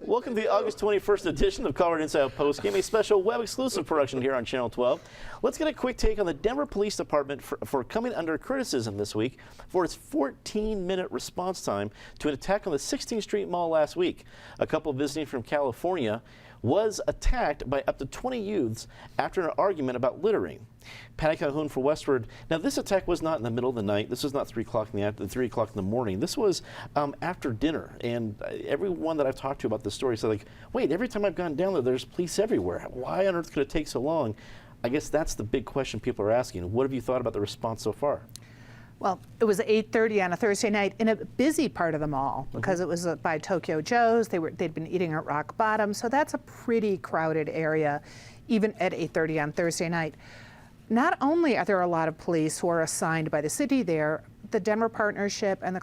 Welcome to the August 21st edition of Colorado Inside Postgame, a special web-exclusive production here on Channel 12. Let's get a quick take on the Denver Police Department for coming under criticism this week for its 14-minute response time to an attack on the 16th Street Mall last week. A couple visiting from California was attacked by up to 20 youths after an argument about littering. Patty Calhoun for Westward. Now, this attack was not in the middle of the night. This was not 3 o'clock in the afternoon, 3 o'clock in the morning. This was after dinner. And everyone that I've talked to about this story said, like, wait, every time I've gone down there, there's police everywhere. Why on earth could it take so long? I guess that's the big question people are asking. What have you thought about the response so far? Well, it was 8:30 on a Thursday night in a busy part of the mall because it was by Tokyo Joe's. They'd been eating at Rock Bottom, so that's a pretty crowded area, even at 8:30 on Thursday night. Not only are there a lot of police who are assigned by the city there, the Denver Partnership and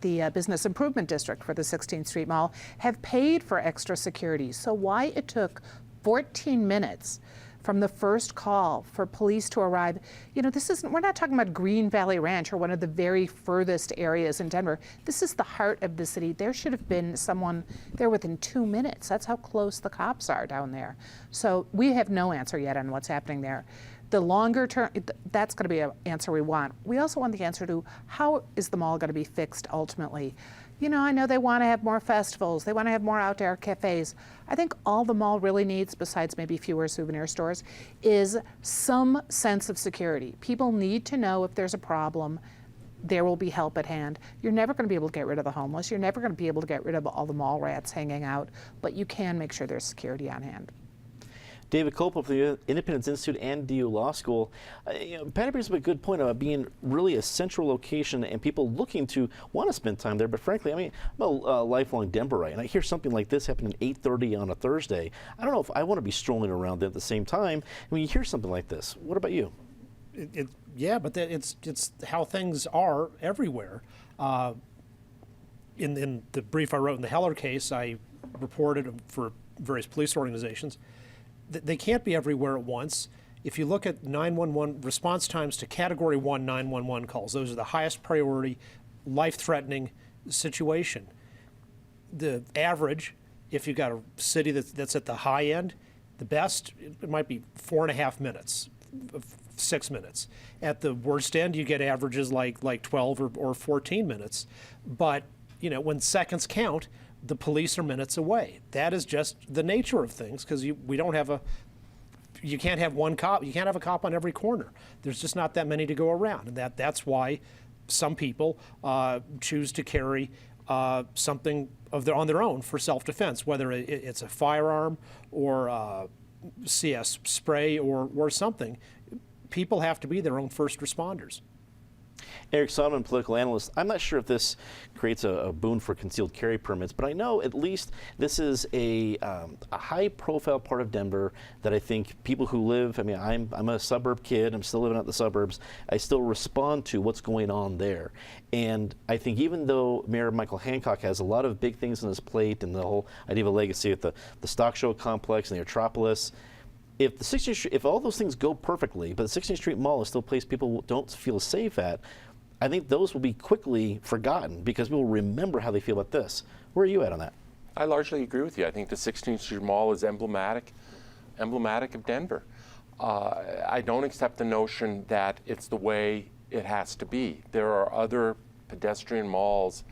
the Business Improvement District for the 16th Street Mall have paid for extra security. So why it took 14 minutes from the first call for police to arrive, we're not talking about Green Valley Ranch or one of the very furthest areas in Denver. This is the heart of the city. There should have been someone there within 2 minutes. That's how close the cops are down there. So we have no answer yet on what's happening there. The longer term, that's going to be an answer we want. We also want the answer to how is the mall going to be fixed ultimately. I know they want to have more festivals. They want to have more outdoor cafes. I think all the mall really needs, besides maybe fewer souvenir stores, is some sense of security. People need to know if there's a problem, there will be help at hand. You're never going to be able to get rid of the homeless. You're never going to be able to get rid of all the mall rats hanging out, but you can make sure there's security on hand. David Cope of the Independence Institute and DU Law School. Patty brings up a good point about being really a central location and people looking to want to spend time there. But frankly, I'm a lifelong Denverite, and I hear something like this happen at 8:30 on a Thursday. I don't know if I want to be strolling around there at the same time when you hear something like this. What about you? Yeah, but it's how things are everywhere. In the brief I wrote in the Heller case, I reported for various police organizations. They can't be everywhere at once. If you look at 911 response times to Category 1 911 calls, those are the highest priority, life-threatening situation. The average, if you've got a city that's at the high end, the best, it might be 4.5 minutes, 6 minutes. At the worst end, you get averages like 12 or 14 minutes. But when seconds count, the police are minutes away. That is just the nature of things because you can't have one cop. You can't have a cop on every corner. There's just not that many to go around, and that's why some people choose to carry something on their own for self-defense, whether it's a firearm or CS spray or something. People have to be their own first responders. Eric Sonman, political analyst. I'm not sure if this creates a boon for concealed carry permits, but I know at least this is a high-profile part of Denver that I think people who live, I'm a suburb kid, I'm still living out in the suburbs, I still respond to what's going on there. And I think even though Mayor Michael Hancock has a lot of big things on his plate and the whole idea of a legacy at the Stock Show complex and the Metropolis, if all those things go perfectly, but the 16th Street Mall is still a place people don't feel safe at, I think those will be quickly forgotten because people will remember how they feel about this. Where are you at on that? I largely agree with you. I think the 16th Street Mall is emblematic of Denver. I don't accept the notion that it's the way it has to be. There are other pedestrian malls,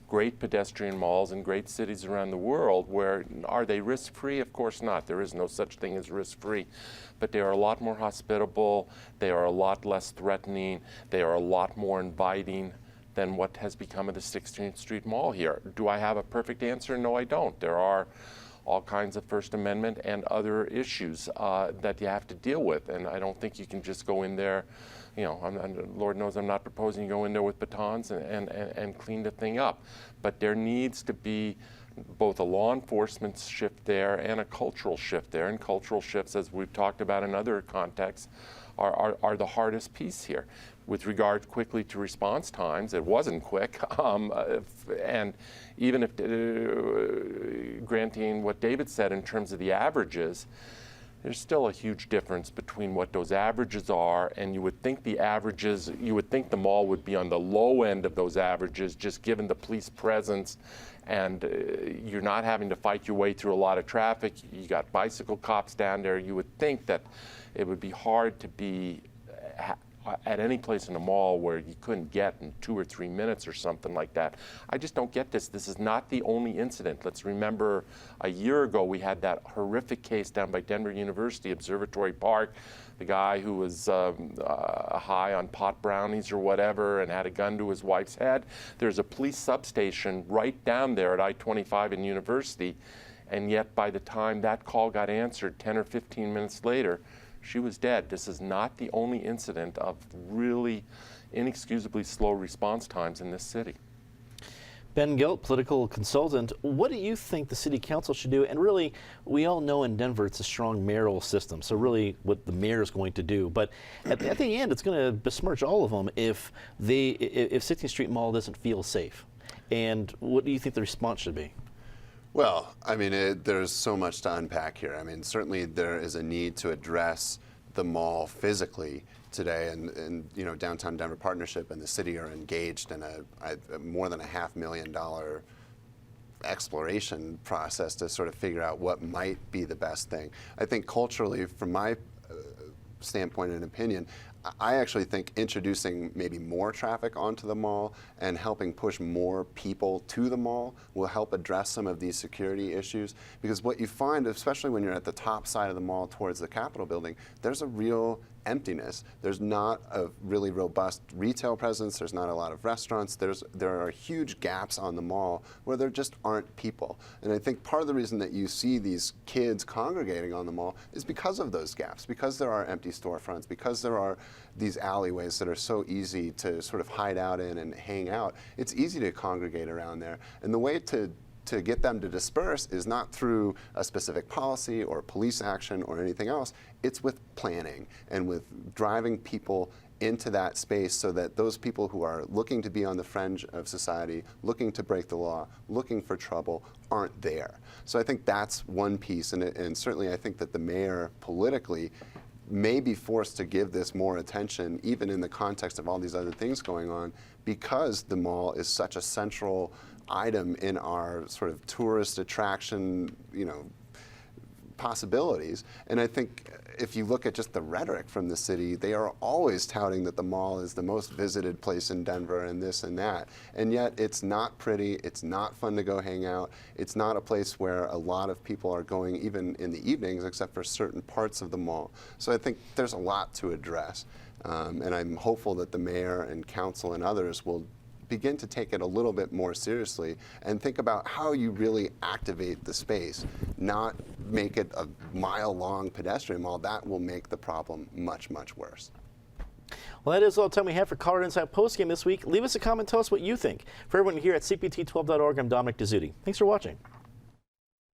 great pedestrian malls in great cities around the world where, are they risk-free? Of course not. There is no such thing as risk-free. But they are a lot more hospitable, they are a lot less threatening, they are a lot more inviting than what has become of the 16th Street Mall here. Do I have a perfect answer? No, I don't. There are all kinds of First Amendment and other issues that you have to deal with, and I don't think you can just go in there, Lord knows I'm not proposing you go in there with batons and clean the thing up. But there needs to be both a law enforcement shift there and a cultural shift there. And cultural shifts, as we've talked about in other contexts, are the hardest piece here. With regard quickly to response times, it wasn't quick. And even if granting what David said in terms of the averages, there's still a huge difference between what those averages are, and you would think the averages, you would think the mall would be on the low end of those averages, just given the police presence, and you're not having to fight your way through a lot of traffic. You got bicycle cops down there. You would think that it would be hard to be at any place in a mall where you couldn't get in 2 or 3 minutes or something like that. I just don't get this. This is not the only incident. Let's remember a year ago we had that horrific case down by Denver University, Observatory Park, the guy who was high on pot brownies or whatever and had a gun to his wife's head. There's a police substation right down there at I-25 in University, and yet by the time that call got answered 10 or 15 minutes later, she was dead. This is not the only incident of really inexcusably slow response times in this city. Ben Gilt, political consultant, what do you think the city council should do? And really, we all know in Denver it's a strong mayoral system, so really what the mayor is going to do. But at the end, it's going to besmirch all of them if 16th Street Mall doesn't feel safe. And what do you think the response should be? Well, I mean, there's so much to unpack here. I mean, certainly there is a need to address the mall physically today, and you know, Downtown Denver Partnership and the city are engaged in a more than $500,000 exploration process to sort of figure out what might be the best thing. I think culturally, from my standpoint and opinion, I actually think introducing maybe more traffic onto the mall and helping push more people to the mall will help address some of these security issues. Because what you find, especially when you're at the top side of the mall towards the Capitol building, there's a real emptiness. There's not a really robust retail presence. There's not a lot of restaurants. There are huge gaps on the mall where there just aren't people. And I think part of the reason that you see these kids congregating on the mall is because of those gaps, because there are empty storefronts, because there are these alleyways that are so easy to sort of hide out in and hang out. It's easy to congregate around there. And the way to get them to disperse is not through a specific policy or police action or anything else. It's with planning and with driving people into that space so that those people who are looking to be on the fringe of society, looking to break the law, looking for trouble, aren't there. So I think that's one piece, and certainly I think that the mayor politically may be forced to give this more attention, even in the context of all these other things going on, because the mall is such a central item in our sort of tourist attraction, you know, possibilities. And I think if you look at just the rhetoric from the city, they are always touting that the mall is the most visited place in Denver and this and that. And yet it's not pretty, it's not fun to go hang out, it's not a place where a lot of people are going even in the evenings except for certain parts of the mall. So I think there's a lot to address. And I'm hopeful that the mayor and council and others will begin to take it a little bit more seriously and think about how you really activate the space, not make it a mile-long pedestrian mall. That will make the problem much, much worse. Well, that is all the time we have for Colorado Inside Postgame this week. Leave us a comment, tell us what you think. For everyone here at CPT12.org, I'm Dominic Dezzutti. Thanks for watching.